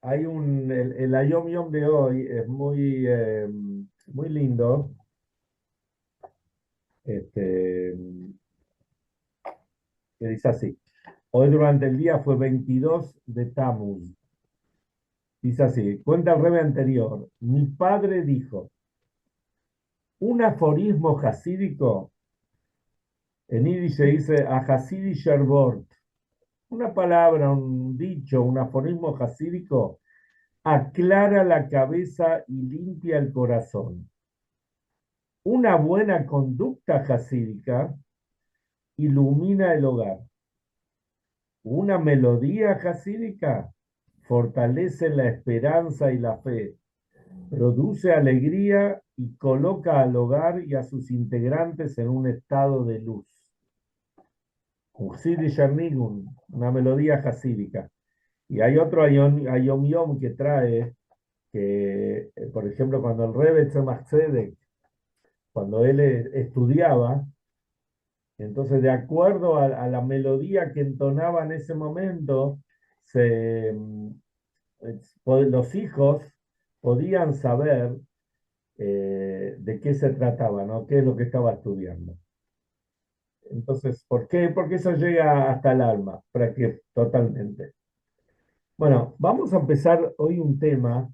el Ayom Yom de hoy es muy lindo. Este, que dice así. Hoy durante el día fue 22 de Tammuz. Dice así, cuenta el rebe anterior. Mi padre dijo, un aforismo jasídico, en yiddish se dice a Hasidisch Wort. Una palabra, un dicho, un aforismo jasídico aclara la cabeza y limpia el corazón. Una buena conducta jasídica ilumina el hogar. Una melodía jasídica fortalece la esperanza y la fe, produce alegría y coloca al hogar y a sus integrantes en un estado de luz. Un Nigun, una melodía jasídica. Y hay otro Ayom Yom que trae que, por ejemplo, cuando el Rebbe Tzemach Tzedek, cuando él estudiaba, entonces de acuerdo a la melodía que entonaba en ese momento, se, los hijos podían saber de qué se trataba, ¿no? ¿Qué es lo que estaba estudiando? Entonces, ¿por qué? Porque eso llega hasta el alma, totalmente. Bueno, vamos a empezar hoy un tema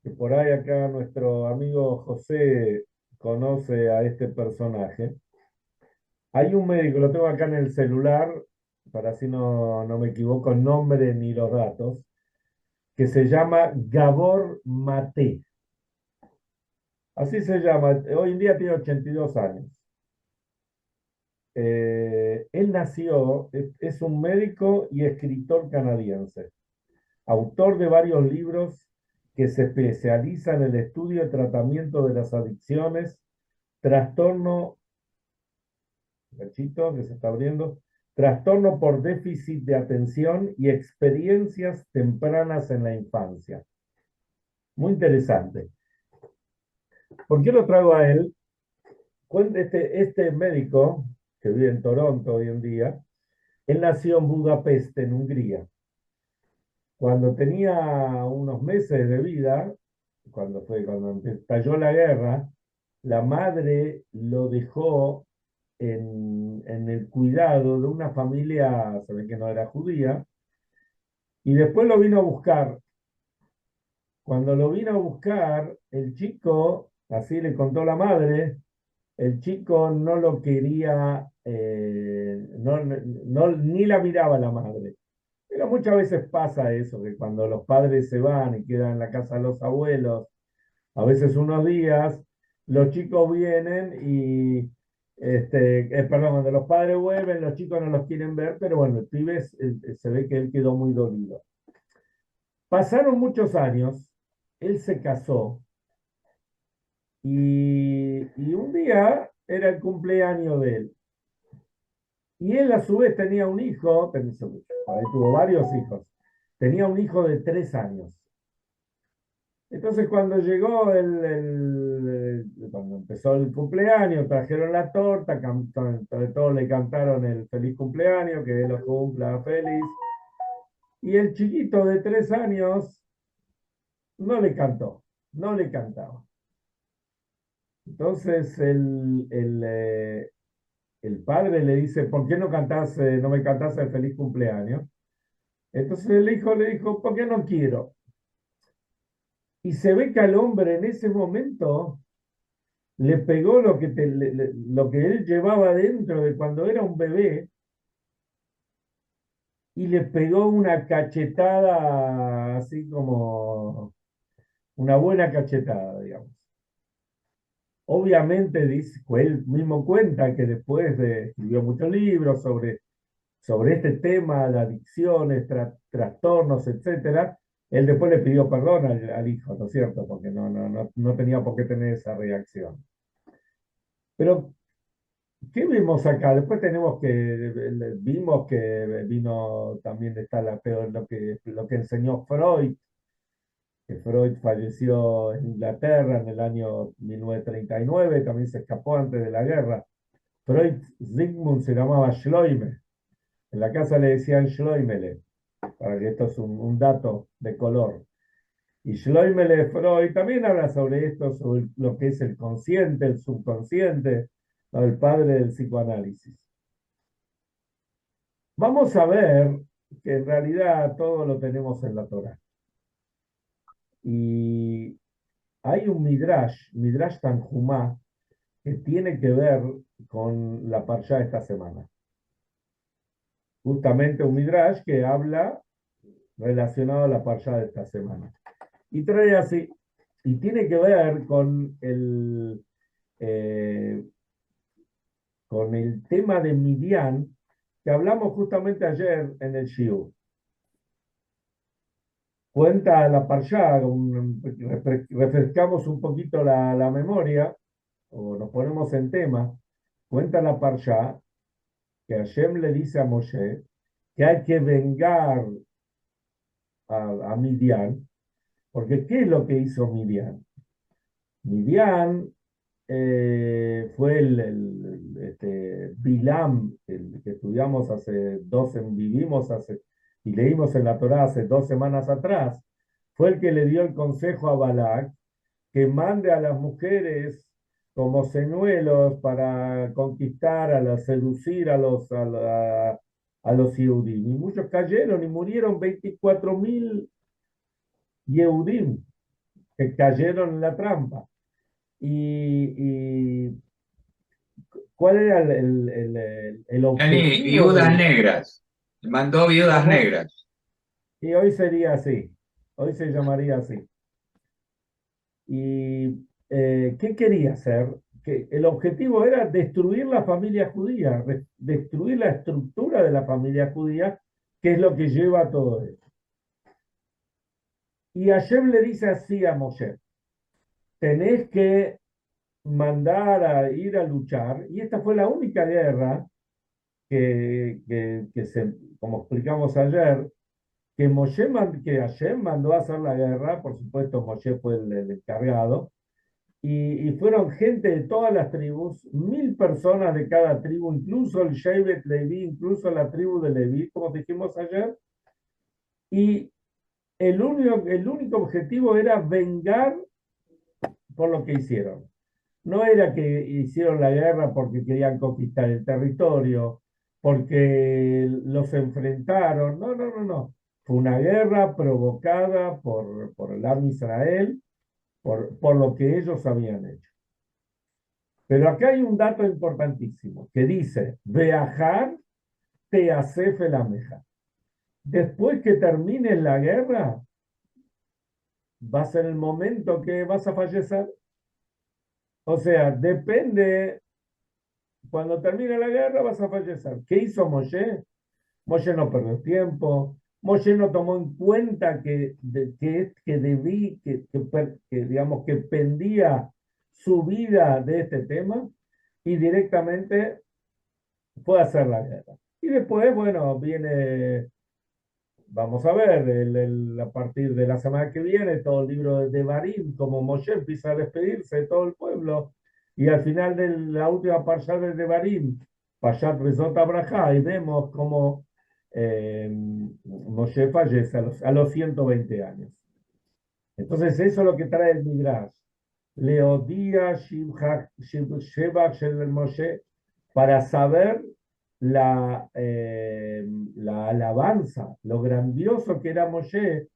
que por ahí acá nuestro amigo José conoce a este personaje. Hay un médico, lo tengo acá en el celular, para así no me equivoco el nombre ni los datos, que se llama Gabor Maté. Así se llama, hoy en día tiene 82 años. Él nació, es un médico y escritor canadiense, autor de varios libros que se especializan en el estudio y tratamiento de las adicciones, trastorno, cachito, que se está abriendo, trastorno por déficit de atención y experiencias tempranas en la infancia. Muy interesante. ¿Por qué lo traigo a él? Este médico, que vive en Toronto hoy en día, él nació en Budapest, en Hungría. Cuando tenía unos meses de vida, cuando estalló la guerra, la madre lo dejó en el cuidado de una familia, se ve que no era judía, y después lo vino a buscar. Cuando lo vino a buscar, el chico, así le contó la madre, el chico no lo quería, ni la miraba la madre. Pero muchas veces pasa eso, que cuando los padres se van y quedan en la casa de los abuelos, a veces unos días, los chicos vienen y, perdón, cuando los padres vuelven, los chicos no los quieren ver, pero bueno, el pibe se ve que él quedó muy dolido. Pasaron muchos años, él se casó y un día era el cumpleaños de él. Y él a su vez tenía un hijo, ahí tuvo varios hijos, tenía un hijo de 3 años. Entonces cuando llegó cuando empezó el cumpleaños, trajeron la torta, entre todos le cantaron el feliz cumpleaños, que él lo cumpla feliz. Y el chiquito de 3 años no le cantó, no le cantaba. Entonces el padre le dice, ¿por qué no me cantás el feliz cumpleaños? Entonces el hijo le dijo, ¿por qué no quiero? Y se ve que al hombre en ese momento le pegó lo que él llevaba dentro de cuando era un bebé y le pegó una cachetada, así como una buena cachetada, digamos. Obviamente, dice, él mismo cuenta que escribió muchos libros sobre este tema de adicciones, trastornos, etcétera. Él después le pidió perdón al hijo, ¿no es cierto? Porque no tenía por qué tener esa reacción. Pero ¿qué vimos acá? Después vimos que vino también está lo que enseñó Freud, que Freud falleció en Inglaterra en el año 1939, también se escapó antes de la guerra. Freud, Sigmund se llamaba Schleume, en la casa le decían Schleumele. para que esto es un dato de color. Y Schleumele Freud también habla sobre esto, sobre lo que es el consciente, el subconsciente, ¿no? El padre del psicoanálisis. Vamos a ver que en realidad todo lo tenemos en la Torah. Y hay un Midrash Tanjumá, que tiene que ver con la parsha de esta semana. Justamente un Midrash que habla relacionado a la parsha de esta semana. Y trae así, y tiene que ver eh, con el tema de Midian, que hablamos justamente ayer en el Shiur. Cuenta la parsha, refrescamos un poquito la memoria, o nos ponemos en tema, cuenta la parsha que Hashem le dice a Moshe que hay que vengar a Midian, porque ¿qué es lo que hizo Midian? Midian fue Bilam, el que estudiamos vivimos hace, y leímos en la Torá hace 2 semanas atrás, fue el que le dio el consejo a Balac que mande a las mujeres como señuelos para conquistar, seducir a los Yehudim. Y muchos cayeron y murieron 24.000 Yehudim que cayeron en la trampa. Y ¿cuál era el objetivo Viudas de... negras. Mandó viudas ¿Cómo? negras. Y hoy sería así, hoy se llamaría así. ¿Y qué quería hacer? Que el objetivo era destruir la familia judía, destruir la estructura de la familia judía, que es lo que lleva a todo esto. Y Hashem le dice así a Moshe, tenés que mandar a ir a luchar, y esta fue la única guerra como explicamos ayer, que Hashem mandó a hacer la guerra, por supuesto Moshe fue el encargado, y fueron gente de todas las tribus, 1.000 personas de cada tribu, incluso el Shevet Levi, incluso la tribu de Levi, como dijimos ayer, y el único objetivo era vengar por lo que hicieron. No era que hicieron la guerra porque querían conquistar el territorio, porque los enfrentaron, no, no, no, no. Fue una guerra provocada por el Am Israel, por lo que ellos habían hecho. Pero acá hay un dato importantísimo que dice, Beajar te hace felameja. Después que termine la guerra, va a ser el momento que vas a fallecer. O sea, depende, cuando termine la guerra vas a fallecer. ¿Qué hizo Moshe? Moshe no perdió tiempo. Moshe no tomó en cuenta digamos, que pendía su vida de este tema y directamente fue a hacer la guerra. Y después, bueno, vamos a ver, a partir de la semana que viene, todo el libro de Devarim, como Moshe empieza a despedirse de todo el pueblo, y al final de la última parsha de Devarim, Pashat Rezot Abraha, y vemos cómo Moshe fallece a los 120 años. Entonces, eso es lo que trae el Midrash. Leodía Shebach Shel Moshe, para saber la alabanza, lo grandioso que era Moshe,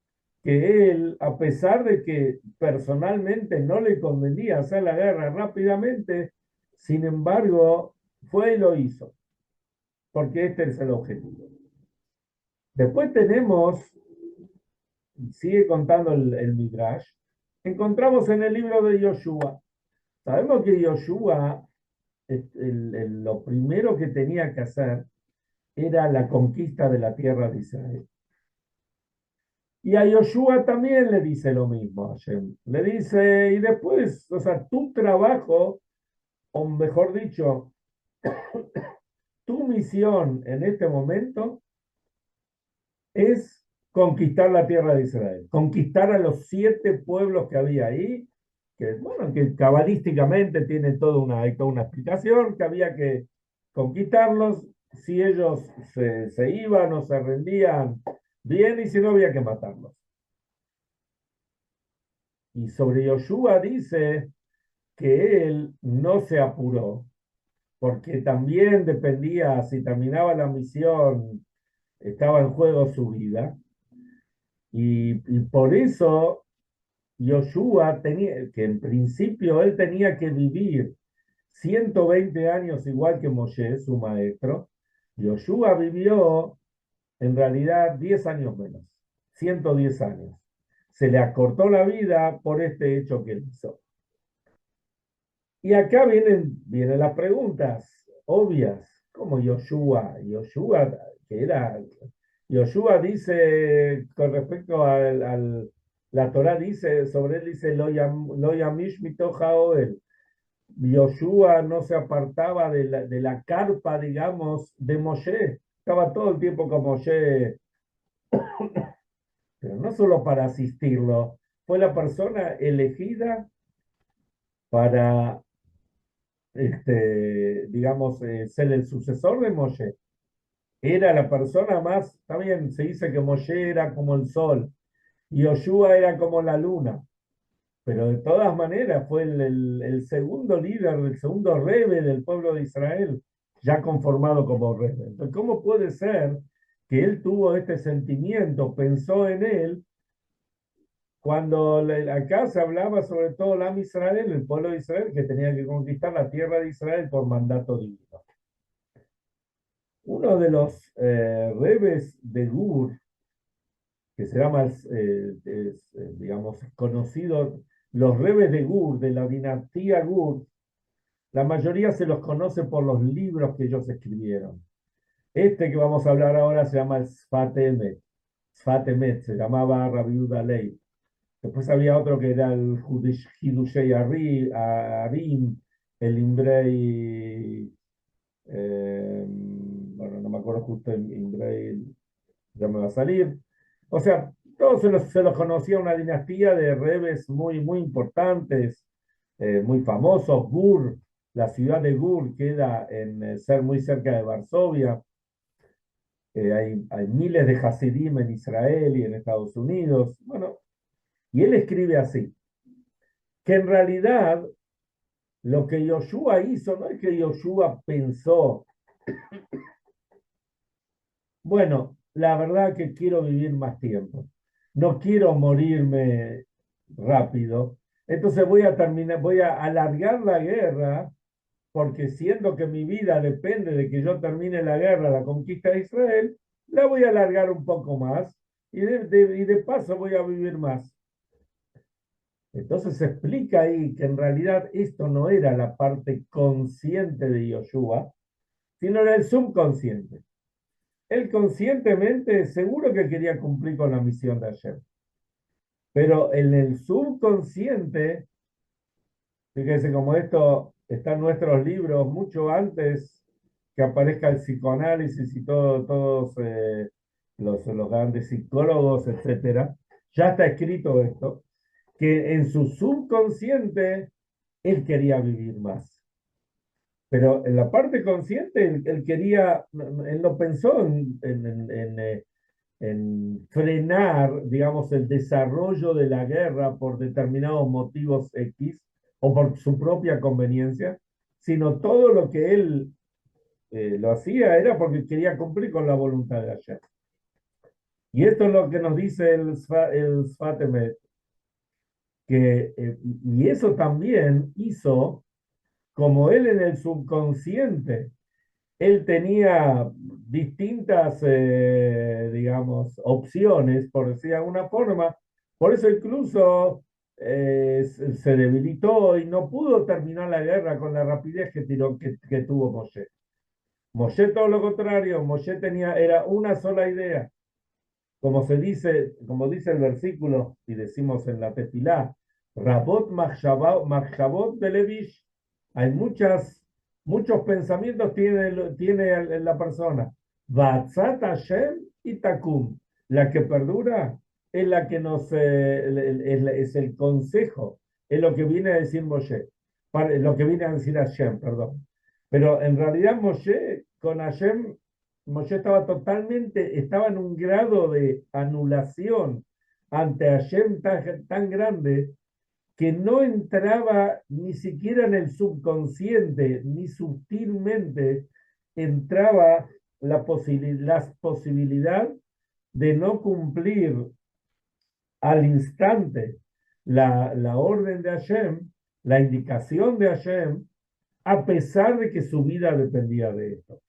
que él, a pesar de que personalmente no le convenía hacer la guerra rápidamente, sin embargo, fue y lo hizo, porque este es el objetivo. Después tenemos, sigue contando el Midrash, encontramos en el libro de Yoshua. Sabemos que Yoshua, lo primero que tenía que hacer era la conquista de la tierra de Israel. Y a Yoshua también le dice lo mismo a Hashem. Le dice, y después, o sea, tu trabajo, o mejor dicho, tu misión en este momento es conquistar la tierra de Israel, conquistar a los 7 pueblos que había ahí, que, bueno, que cabalísticamente tiene hay toda una explicación, que había que conquistarlos. Si ellos se iban o se rendían, bien, y si no había que matarlos. Y sobre Yoshua dice que él no se apuró, porque también dependía, si terminaba la misión, estaba en juego su vida, y por eso Yoshua tenía, que en principio él tenía que vivir 120 años igual que Moshe, su maestro. Yoshua vivió en realidad 10 años menos, 110 años. Se le acortó la vida por este hecho que él hizo. Y acá vienen las preguntas obvias, como Yoshua, que era, Yoshua dice con respecto la Torá dice, sobre él dice, lo yamish mitoja oel. Yoshua no se apartaba de la carpa, digamos, de Moshe. Estaba todo el tiempo con Moshe, pero no solo para asistirlo, fue la persona elegida para, digamos, ser el sucesor de Moshe. Era la persona más, está bien, se dice que Moshe era como el sol y Yoshua era como la luna, pero de todas maneras fue el segundo líder, el segundo rebe del pueblo de Israel, ya conformado como rebe. Entonces, ¿cómo puede ser que él tuvo este sentimiento, pensó en él, cuando acá se hablaba sobre todo el Israel, el pueblo de Israel, que tenía que conquistar la tierra de Israel por mandato divino? Uno de los rebes de Gur, que será más, digamos, conocido, los rebes de Gur, de la dinastía Gur, la mayoría se los conoce por los libros que ellos escribieron. Este que vamos a hablar ahora se llama el Sfat Emet. Sfat Emet se llamaba Rabbi Yehuda Leib. Después había otro que era el Hidushei Arim, el Imbrei, bueno, no me acuerdo justo el Imbrei, ya me va a salir. O sea, todos se los conocía una dinastía de rebes muy, muy importantes, muy famosos. Gur, la ciudad de Gur queda en ser muy cerca de Varsovia. Hay miles de Hasidim en Israel y en Estados Unidos. Bueno, y él escribe así, que en realidad lo que Yoshua hizo no es que Yoshua pensó, bueno, la verdad que quiero vivir más tiempo, no quiero morirme rápido, entonces voy a alargar la guerra, porque siendo que mi vida depende de que yo termine la guerra, la conquista de Israel, la voy a alargar un poco más y de paso voy a vivir más. Entonces se explica ahí que en realidad esto no era la parte consciente de Yoshua, sino era el subconsciente. Él conscientemente seguro que quería cumplir con la misión de ayer, pero en el subconsciente, fíjense como esto está en nuestros libros mucho antes que aparezca el psicoanálisis y todos los grandes psicólogos, etcétera, ya está escrito esto, que en su subconsciente él quería vivir más. Pero en la parte consciente, él quería, él no pensó en frenar, digamos, el desarrollo de la guerra por determinados motivos X o por su propia conveniencia, sino todo lo que él lo hacía era porque quería cumplir con la voluntad de Hashem. Y esto es lo que nos dice el Sfat Emet, que, y eso también hizo, como él en el subconsciente, él tenía distintas, digamos, opciones, por decir de alguna forma, por eso incluso se debilitó y no pudo terminar la guerra con la rapidez que tuvo Moshe. Moshe todo lo contrario, Moshe era una sola idea, como dice el versículo, y decimos en la tefilá, Rabot Machshavot Belevish, hay muchos pensamientos tiene la persona. Vatzat Hashem y Takum, la que perdura es la que es el consejo, es lo que viene a decir Moshe, lo que viene a decir Hashem, perdón. Pero en realidad Moshe con Hashem Moshe estaba en un grado de anulación ante Hashem tan grande que no entraba ni siquiera en el subconsciente, ni sutilmente entraba la posibilidad de no cumplir al instante la orden de Hashem, la indicación de Hashem, a pesar de que su vida dependía de esto.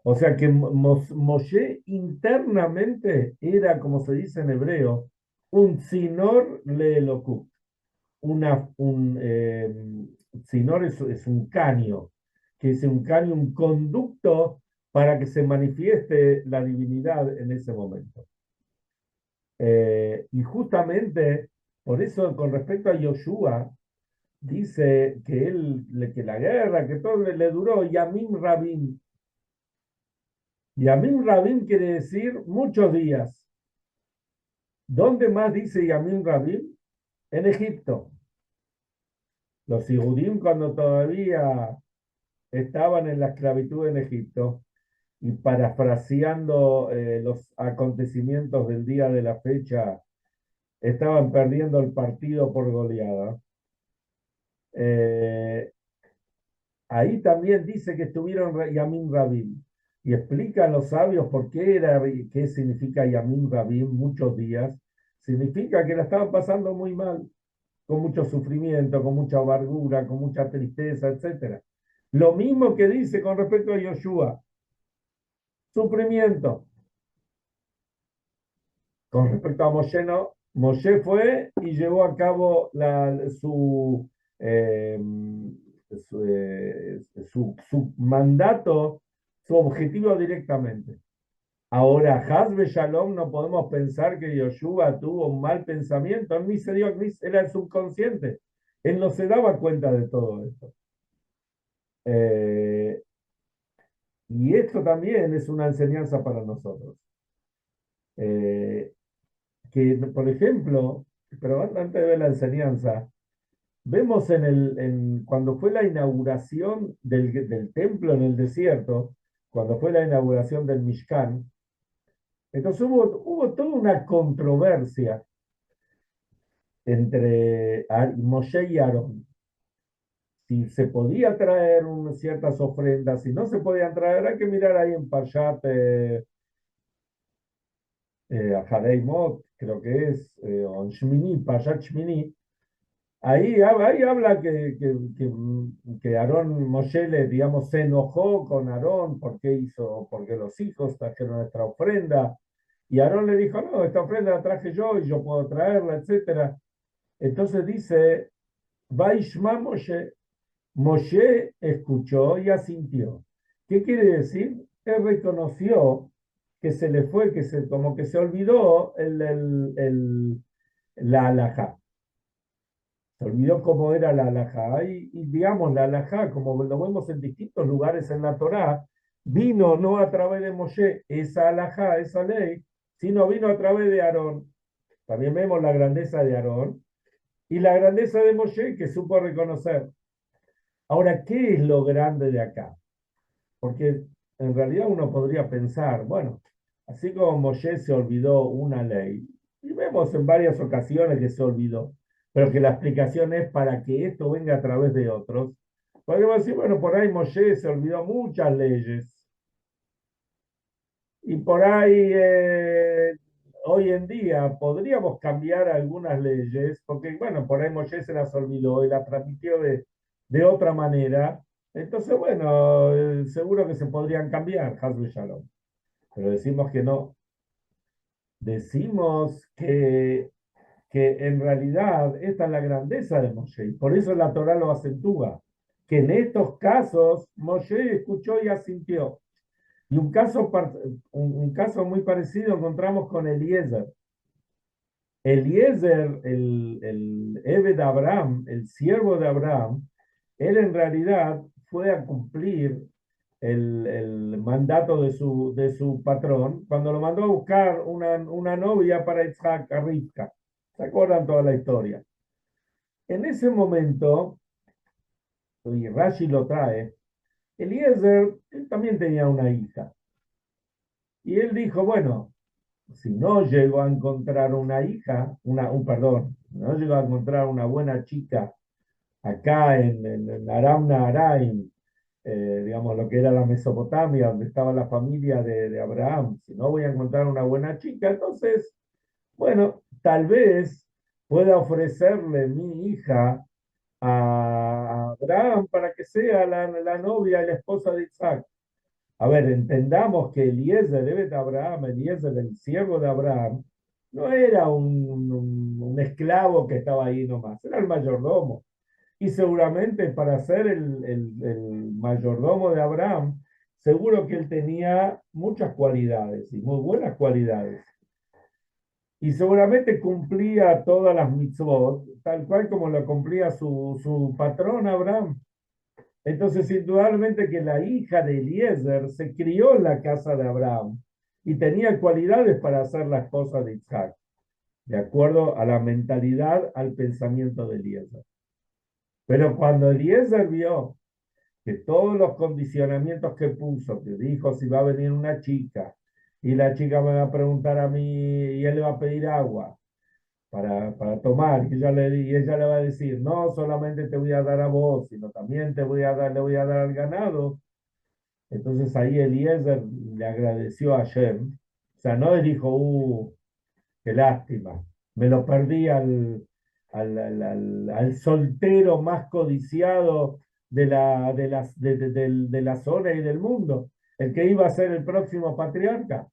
O sea que Moshe internamente era, como se dice en hebreo, un tzinor leelokut. Tzinor es un caño, que es un caño, un conducto para que se manifieste la divinidad en ese momento. Y justamente por eso, con respecto a Yoshua, dice que la guerra, que todo le duró Yamim Rabim. Yamim Rabim quiere decir muchos días. ¿Dónde más dice Yamim Rabim? En Egipto. Los Yehudim, cuando todavía estaban en la esclavitud en Egipto, y parafraseando los acontecimientos del día de la fecha, estaban perdiendo el partido por goleada. Ahí también dice que estuvieron Yamim Rabim. Y explican los sabios por qué significa Yamim Rabim, muchos días. Significa que la estaban pasando muy mal, con mucho sufrimiento, con mucha amargura, con mucha tristeza, etc. Lo mismo que dice con respecto a Yoshua, sufrimiento. Con respecto a Moshe, no. Moshe fue y llevó a cabo eh, su mandato, su objetivo directamente. Ahora, Hazbe Shalom, no podemos pensar que Yoshua tuvo un mal pensamiento, él ni se dio, era el subconsciente, él no se daba cuenta de todo esto. Y esto también es una enseñanza para nosotros. Que, por ejemplo, pero antes de ver la enseñanza, vemos cuando fue la inauguración del templo en el desierto, cuando fue la inauguración del Mishkan, entonces hubo toda una controversia entre Moshe y Aarón. Si se podía traer ciertas ofrendas, si no se podían traer, hay que mirar ahí en Parshat Ahadei Mot, creo que es, o en Shmini, Parshat Shmini. Ahí habla que Aarón, Moshe digamos, se enojó con Aarón porque los hijos trajeron nuestra ofrenda. Y Aarón le dijo, no, esta ofrenda la traje yo y yo puedo traerla, etc. Entonces dice, Vaishma Moshe. Moshe escuchó y asintió. ¿Qué quiere decir? Él reconoció que se le fue, como que se olvidó la halajá. Se olvidó cómo era la halajá. Y digamos, la halajá, como lo vemos en distintos lugares en la Torá, vino no a través de Moshe, esa halajá, esa ley, sino vino a través de Aarón. También vemos la grandeza de Aarón y la grandeza de Moshe, que supo reconocer. Ahora, ¿qué es lo grande de acá? Porque en realidad uno podría pensar, bueno, así como Moshe se olvidó una ley, y vemos en varias ocasiones que se olvidó, pero que la explicación es para que esto venga a través de otros, podemos decir, bueno, por ahí Moshe se olvidó muchas leyes, y por ahí hoy en día podríamos cambiar algunas leyes, porque bueno, por ahí Moshe se las olvidó y las transmitió de otra manera. Entonces, bueno, seguro que se podrían cambiar, Hasbe Shalom. Pero decimos que no. Decimos que en realidad esta es la grandeza de Moshe, y por eso la Torah lo acentúa, que en estos casos Moshe escuchó y asintió. Y un caso muy parecido encontramos con Eliezer. Eliezer, el Ebed de Abraham, el siervo de Abraham, él en realidad fue a cumplir el mandato de su patrón cuando lo mandó a buscar una novia para Isaac, a Rivka. ¿Se acuerdan toda la historia? En ese momento, y Rashi lo trae, Eliezer él también tenía una hija. Y él dijo, bueno, si no llego a encontrar una hija, perdón, no llego a encontrar una buena chica acá en Aram Naharaim, digamos lo que era la Mesopotamia, donde estaba la familia de Abraham, si no voy a encontrar una buena chica, entonces, bueno, tal vez pueda ofrecerle mi hija a Abraham para que sea la novia y la esposa de Isaac. A ver, entendamos que Eliezer, de Abraham, Eliezer, el siervo de Abraham, no era un esclavo que estaba ahí nomás, era el mayordomo. Y seguramente para ser el mayordomo de Abraham, seguro que él tenía muchas cualidades y muy buenas cualidades. Y seguramente cumplía todas las mitzvot, tal cual como lo cumplía su patrón Abraham. Entonces, indudablemente que la hija de Eliezer se crió en la casa de Abraham y tenía cualidades para ser la esposa de Isaac, de acuerdo a la mentalidad, al pensamiento de Eliezer. Pero cuando Eliezer vio que todos los condicionamientos que puso, que dijo si va a venir una chica y la chica me va a preguntar a mí y él le va a pedir agua para tomar y ella le va a decir, no solamente te voy a dar a vos, sino también le voy a dar al ganado. Entonces ahí Eliezer le agradeció a Shem. O sea, no le dijo, qué lástima, me lo perdí al soltero más codiciado de la zona y del mundo, el que iba a ser el próximo patriarca.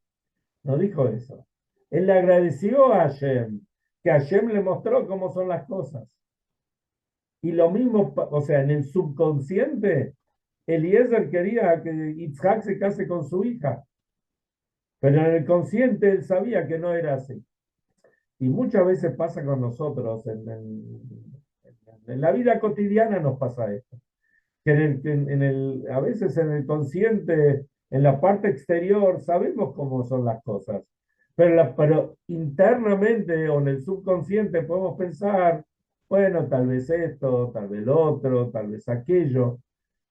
No dijo eso. Él le agradeció a Hashem, que Hashem le mostró cómo son las cosas. Y lo mismo, o sea, en el subconsciente, Eliezer quería que Yitzhak se case con su hija, pero en el consciente él sabía que no era así. Y muchas veces pasa con nosotros, en la vida cotidiana nos pasa esto, que a veces en el consciente, en la parte exterior, sabemos cómo son las cosas, pero internamente o en el subconsciente podemos pensar, bueno, tal vez esto, tal vez lo otro, tal vez aquello.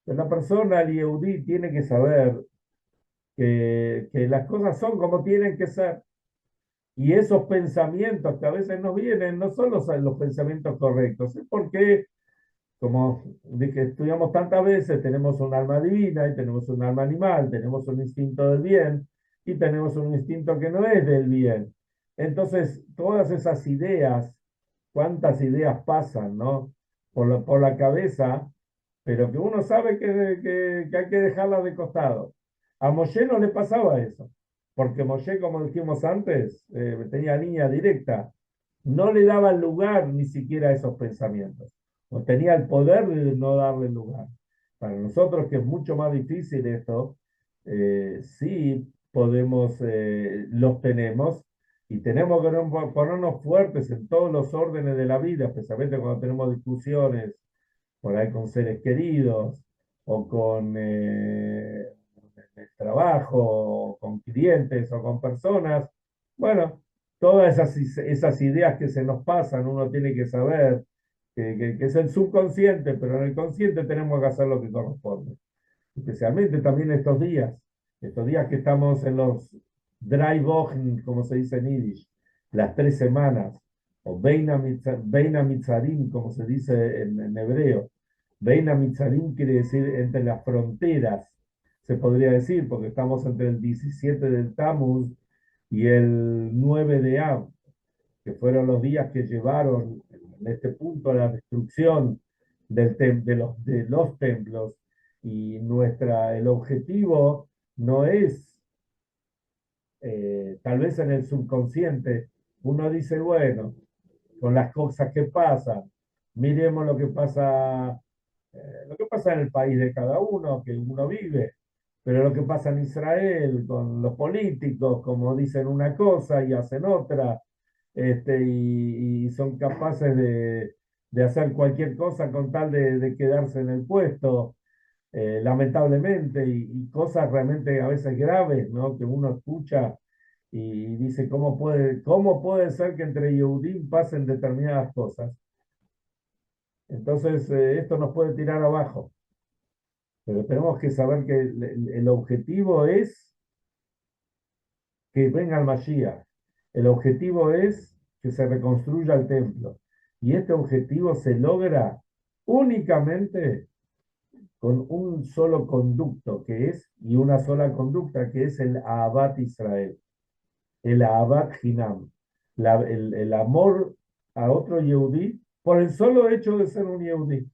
Pero la persona, el Yehudí, tiene que saber que las cosas son como tienen que ser. Y esos pensamientos que a veces nos vienen no son los pensamientos correctos, es porque, como dije, estudiamos tantas veces, tenemos un alma divina y tenemos un alma animal, tenemos un instinto del bien y tenemos un instinto que no es del bien. Entonces, todas esas ideas, cuántas ideas pasan, ¿no? Por la cabeza, pero que uno sabe que hay que dejarlas de costado. A Moshe no le pasaba eso, porque Moshe, como dijimos antes, tenía línea directa, no le daba lugar ni siquiera a esos pensamientos, o tenía el poder de no darle lugar. Para nosotros, que es mucho más difícil esto, sí podemos, los tenemos, y tenemos que ponernos fuertes en todos los órdenes de la vida, especialmente cuando tenemos discusiones por ahí con seres queridos o con el trabajo, o con clientes o con personas. Bueno, todas esas ideas que se nos pasan, uno tiene que saber que es el subconsciente, pero en el consciente tenemos que hacer lo que corresponde. Especialmente también estos días que estamos en los dry Wochen, como se dice en Yiddish, las 3 semanas, o Beina Mitzarim, como se dice en hebreo. Beina Mitzarim quiere decir entre las fronteras, se podría decir, porque estamos entre el 17 del Tammuz y el 9 de Av, que fueron los días que llevaron en este punto a la destrucción de los templos. Y el objetivo no es, tal vez en el subconsciente, uno dice, bueno, con las cosas que pasan, miremos lo que pasa en el país de cada uno, que uno vive, pero lo que pasa en Israel con los políticos, como dicen una cosa y hacen otra, y son capaces de hacer cualquier cosa con tal de quedarse en el puesto, lamentablemente, y cosas realmente a veces graves, ¿no? Que uno escucha y dice, cómo puede ser que entre Yehudim pasen determinadas cosas? Entonces, esto nos puede tirar abajo, pero tenemos que saber que el objetivo es que venga el Mashiach. El objetivo es que se reconstruya el templo. Y este objetivo se logra únicamente con un solo conducto que es, y una sola conducta que es el Ahavat Israel, el Ahavat Hinam, el amor a otro Yehudí por el solo hecho de ser un Yehudí.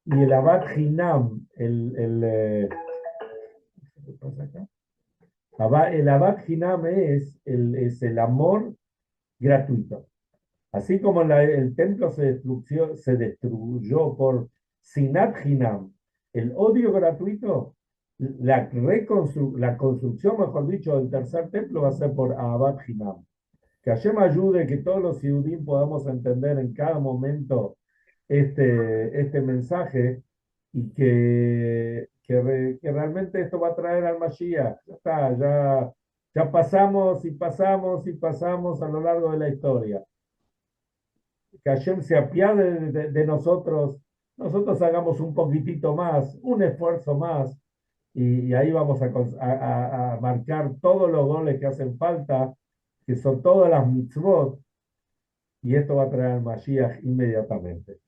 Y el Ahavat Hinam, ¿qué pasa acá? El Ahavat Hinam es el amor gratuito. Así como el templo se destruyó por Sinat Hinam, el odio gratuito, la construcción, mejor dicho, del tercer templo va a ser por Ahavat Hinam. Que Hashem ayude que todos los Yehudim podamos entender en cada momento este mensaje y que realmente esto va a traer al Mashiach. Ya está, ya pasamos y pasamos y pasamos a lo largo de la historia. Que Hashem se apiade de nosotros hagamos un poquitito más, un esfuerzo más, y ahí vamos a marcar todos los goles que hacen falta, que son todas las mitzvot, y esto va a traer al Mashiach inmediatamente.